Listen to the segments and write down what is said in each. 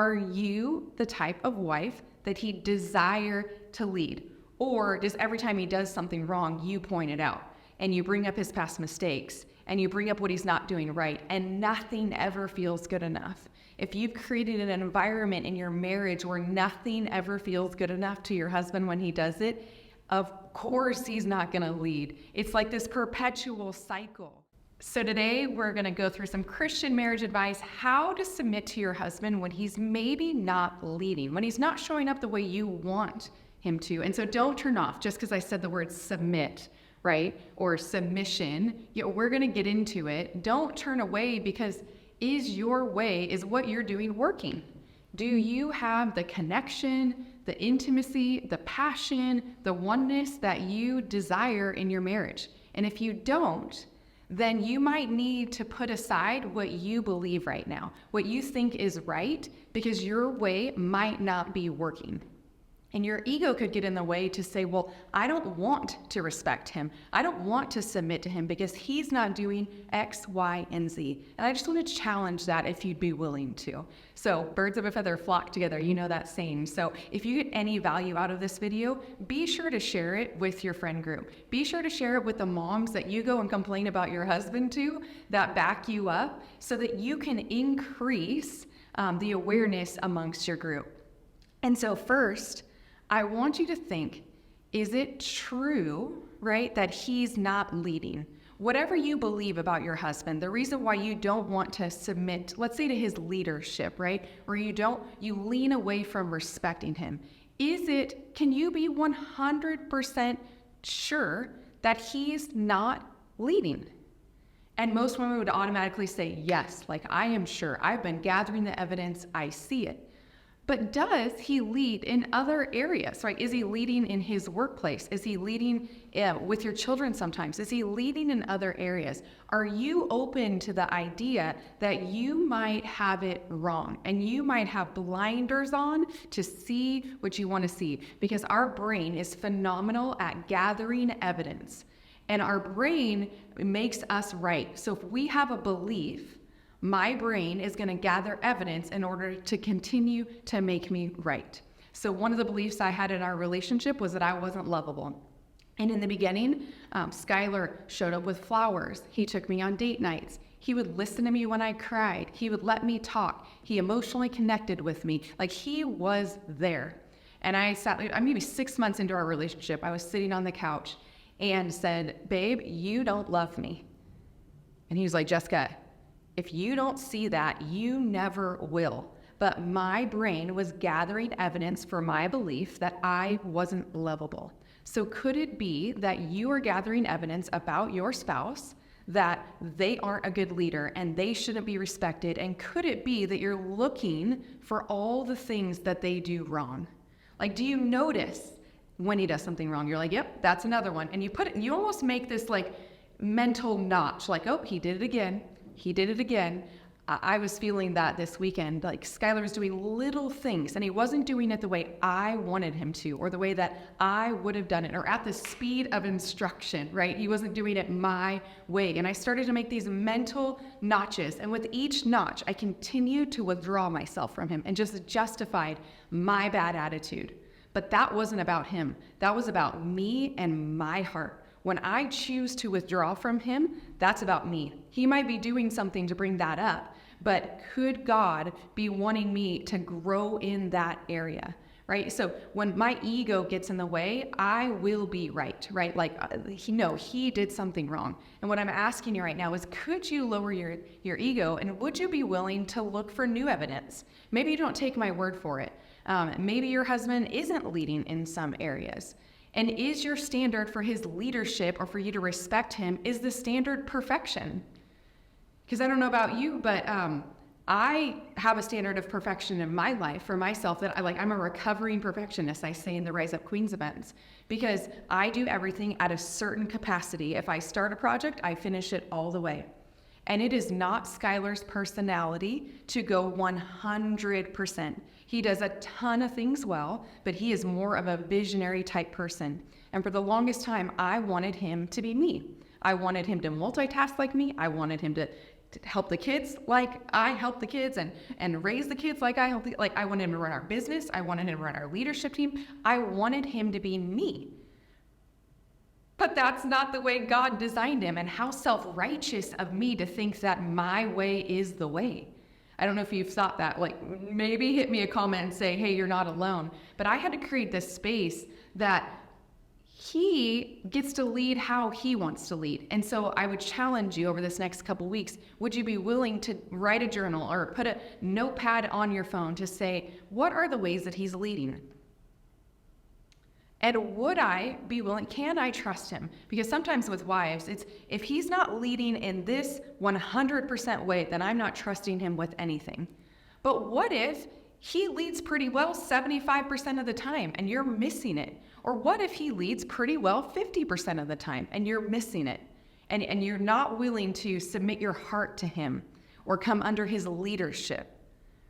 Are you the type of wife that he desire to lead? Or does every time he does something wrong, you point it out and you bring up his past mistakes and you bring up what he's not doing right, and nothing ever feels good enough? If you've created an environment in your marriage where nothing ever feels good enough to your husband when he does it, of course he's not going to lead. It's like this perpetual cycle. So today we're going to go through some Christian marriage advice, how to submit to your husband when he's maybe not leading, when he's not showing up the way you want him to. And so don't turn off just because I said the word submit, right? Or submission. We're going to get into it. Don't turn away, because is what you're doing working? Do you have the connection, the intimacy, the passion, the oneness that you desire in your marriage? And if you don't, then you might need to put aside what you believe right now, what you think is right, because your way might not be working. And your ego could get in the way to say, well, I don't want to respect him. I don't want to submit to him because he's not doing X, Y, and Z. And I just want to challenge that if you'd be willing to. So birds of a feather flock together, you know that saying. So if you get any value out of this video, be sure to share it with your friend group. Be sure to share it with the moms that you go and complain about your husband to, that back you up, so that you can increase the awareness amongst your group. And so first, I want you to think, is it true, right, that he's not leading? Whatever you believe about your husband, the reason why you don't want to submit, let's say, to his leadership, right, or you lean away from respecting him, can you be 100% sure that he's not leading? And most women would automatically say, yes, like I am sure. I've been gathering the evidence, I see it. But does he lead in other areas, right? Is he leading in his workplace? Is he leading with your children sometimes? Is he leading in other areas? Are you open to the idea that you might have it wrong and you might have blinders on to see what you want to see? Because our brain is phenomenal at gathering evidence, and our brain makes us right. So if we have a belief, my brain is going to gather evidence in order to continue to make me right. So one of the beliefs I had in our relationship was that I wasn't lovable. And in the beginning, Skylar showed up with flowers. He took me on date nights. He would listen to me when I cried. He would let me talk. He emotionally connected with me. Like, he was there. And I maybe 6 months into our relationship, I was sitting on the couch and said, babe, you don't love me. And he was like, Jessica, if you don't see that, you never will. But my brain was gathering evidence for my belief that I wasn't lovable. So could it be that you are gathering evidence about your spouse that they aren't a good leader and they shouldn't be respected? And could it be that you're looking for all the things that they do wrong? Like, do you notice when he does something wrong? You're like, yep, that's another one. And you almost make this like mental notch, like, oh, he did it again. He did it again. I was feeling that this weekend, like Skylar was doing little things and he wasn't doing it the way I wanted him to, or the way that I would have done it, or at the speed of instruction, right? He wasn't doing it my way. And I started to make these mental notches. And with each notch, I continued to withdraw myself from him and just justified my bad attitude. But that wasn't about him. That was about me and my heart. When I choose to withdraw from him, that's about me. He might be doing something to bring that up, but could God be wanting me to grow in that area, right? So when my ego gets in the way, I will be right? Like, he did something wrong. And what I'm asking you right now is, could you lower your ego, and would you be willing to look for new evidence? Maybe you don't take my word for it. Maybe your husband isn't leading in some areas. And is your standard for his leadership, or for you to respect him, is the standard perfection? Because I don't know about you, but I have a standard of perfection in my life for myself that I'm a recovering perfectionist, I say in the Rise Up Queens events, because I do everything at a certain capacity. If I start a project, I finish it all the way. And it is not Skylar's personality to go 100%. He does a ton of things well, but he is more of a visionary type person. And for the longest time, I wanted him to be me. I wanted him to multitask like me. I wanted him to to help the kids like I help the kids and raise the kids like like I wanted him to run our business. I wanted him to run our leadership team. I wanted him to be me. But that's not the way God designed him. And how self-righteous of me to think that my way is the way. I don't know if you've thought that. Like, maybe hit me a comment and say, hey, you're not alone. But I had to create this space that he gets to lead how he wants to lead. And so I would challenge you over this next couple weeks, would you be willing to write a journal or put a notepad on your phone to say, what are the ways that he's leading? And would I be willing, can I trust him? Because sometimes with wives, it's if he's not leading in this 100% way, then I'm not trusting him with anything. But what if he leads pretty well 75% of the time and you're missing it? Or what if he leads pretty well 50% of the time and you're missing it? And you're not willing to submit your heart to him or come under his leadership,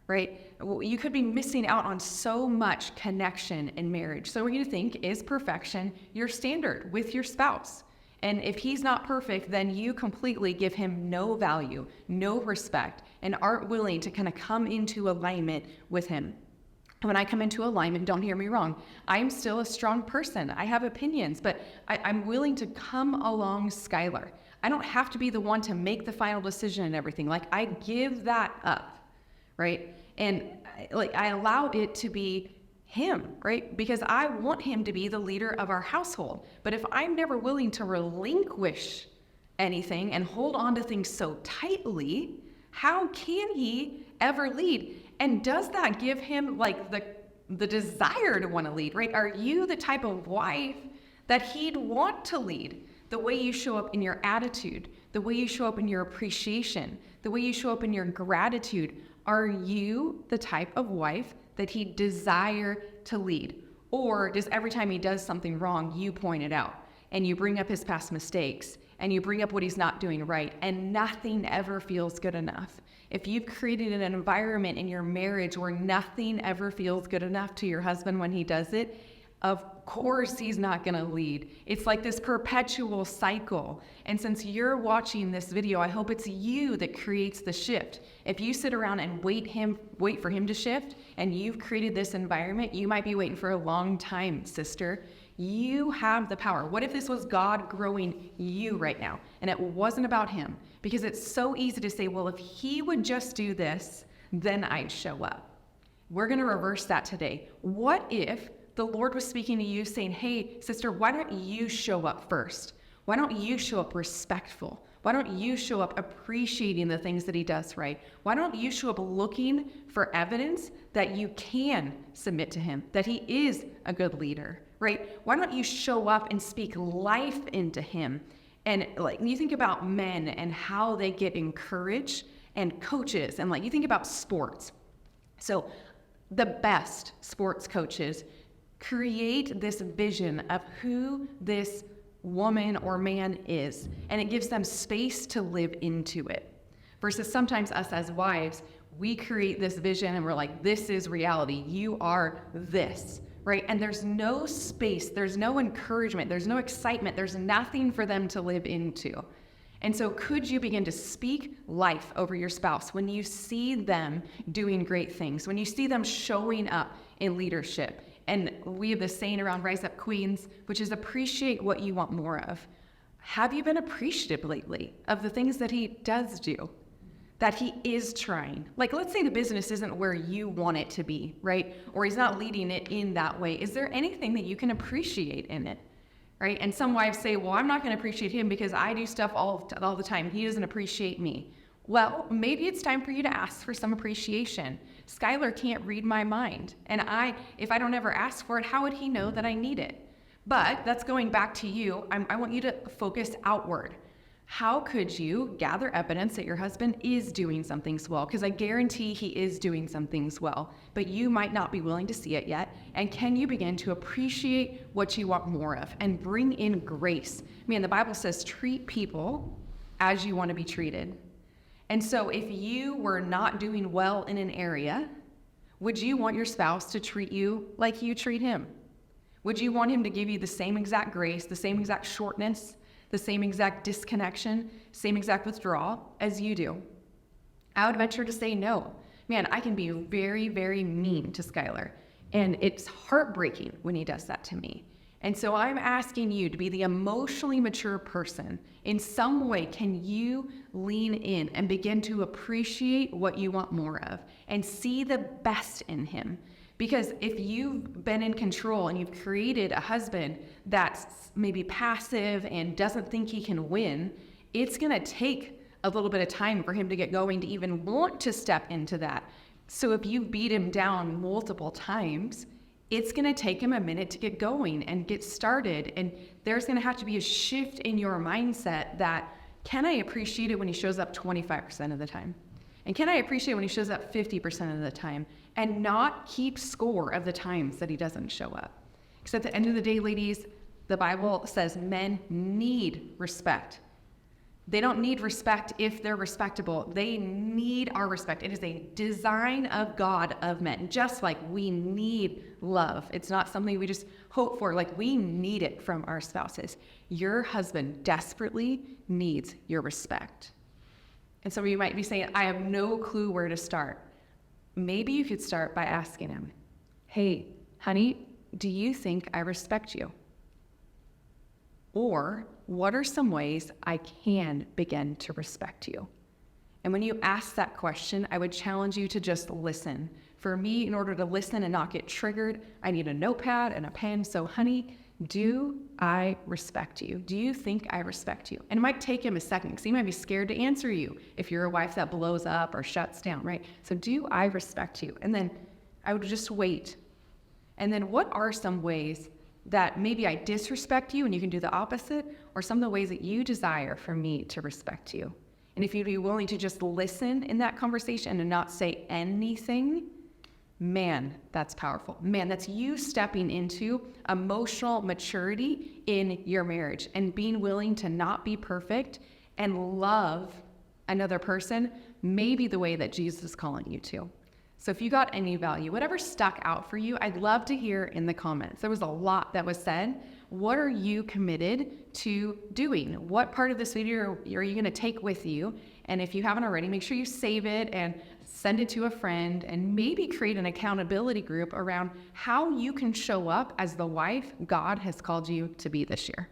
right? You could be missing out on so much connection in marriage. So what you think, is perfection your standard with your spouse? And if he's not perfect, then you completely give him no value, no respect, and aren't willing to kind of come into alignment with him. When I come into alignment, don't hear me wrong, I'm still a strong person. I have opinions, but I'm willing to come along Skylar. I don't have to be the one to make the final decision and everything. Like, I give that up, right? And I allow it to be him, right? Because I want him to be the leader of our household. But if I'm never willing to relinquish anything and hold on to things so tightly, how can he ever lead? And does that give him like the desire to want to lead, right? Are you the type of wife that he'd want to lead? The way you show up in your attitude, the way you show up in your appreciation, the way you show up in your gratitude. Are you the type of wife that he'd desire to lead? Or does every time he does something wrong, you point it out and you bring up his past mistakes and you bring up what he's not doing right, and nothing ever feels good enough? If you've created an environment in your marriage where nothing ever feels good enough to your husband when he does it, of course he's not going to lead. It's like this perpetual cycle. And since you're watching this video, I hope it's you that creates the shift. If you sit around and wait for him to shift, and you've created this environment, you might be waiting for a long time, sister. You have the power. What if this was God growing you right now and it wasn't about him? Because it's so easy to say, well, if he would just do this, then I'd show up. We're going to reverse that today. What if the Lord was speaking to you saying, hey, sister, why don't you show up first? Why don't you show up respectful? Why don't you show up appreciating the things that he does right? Why don't you show up looking for evidence that you can submit to him, that he is a good leader, right? Why don't you show up and speak life into him? And like, you think about men and how they get encouraged, and coaches, and like, you think about sports. So the best sports coaches create this vision of who this woman or man is, and it gives them space to live into it. Versus sometimes us as wives, we create this vision and we're like, this is reality. You are this, right? And there's no space, there's no encouragement, there's no excitement, there's nothing for them to live into. And so could you begin to speak life over your spouse when you see them doing great things, when you see them showing up in leadership? And we have this saying around Rise Up Queens, which is appreciate what you want more of. Have you been appreciative lately of the things that he does do, that he is trying? Like, let's say the business isn't where you want it to be, right? Or he's not leading it in that way. Is there anything that you can appreciate in it, right? And some wives say, well, I'm not going to appreciate him because I do stuff all the time. He doesn't appreciate me. Well, maybe it's time for you to ask for some appreciation. Skylar can't read my mind. And if I don't ever ask for it, how would he know that I need it? But that's going back to you. I want you to focus outward. How could you gather evidence that your husband is doing some things well? Because I guarantee he is doing some things well, but you might not be willing to see it yet. And can you begin to appreciate what you want more of and bring in grace? Man, the Bible says treat people as you want to be treated. And so if you were not doing well in an area, would you want your spouse to treat you like you treat him? Would you want him to give you the same exact grace, the same exact shortness, the same exact disconnection, same exact withdrawal as you do, I would venture to say no. Man, I can be very, very mean to Skylar, and it's heartbreaking when he does that to me. And so I'm asking you to be the emotionally mature person. In some way, can you lean in and begin to appreciate what you want more of and see the best in him? Because if you've been in control and you've created a husband that's maybe passive and doesn't think he can win, it's going to take a little bit of time for him to get going to even want to step into that. So if you beat him down multiple times, it's going to take him a minute to get going and get started. And there's going to have to be a shift in your mindset that, can I appreciate it when he shows up 25% of the time? And can I appreciate when he shows up 50% of the time, and not keep score of the times that he doesn't show up? Because at the end of the day, ladies, the Bible says men need respect. They don't need respect if they're respectable. They need our respect. It is a design of God of men, just like we need love. It's not something we just hope for. Like, we need it from our spouses. Your husband desperately needs your respect. And so you might be saying, I have no clue where to start. Maybe you could start by asking him, hey, honey, do you think I respect you? Or what are some ways I can begin to respect you? And when you ask that question, I would challenge you to just listen. For me, in order to listen and not get triggered, I need a notepad and a pen. So, honey, do I respect you? Do you think I respect you? And it might take him a second because he might be scared to answer you if you're a wife that blows up or shuts down, right? So do I respect you? And then I would just wait. And then what are some ways that maybe I disrespect you and you can do the opposite, or some of the ways that you desire for me to respect you? And if you'd be willing to just listen in that conversation and not say anything, man, that's powerful. Man, that's you stepping into emotional maturity in your marriage and being willing to not be perfect and love another person, maybe the way that Jesus is calling you to. So if you got any value, whatever stuck out for you, I'd love to hear in the comments. There was a lot that was said. What are you committed to doing? What part of this video are you going to take with you? And if you haven't already, make sure you save it and send it to a friend, and maybe create an accountability group around how you can show up as the wife God has called you to be this year.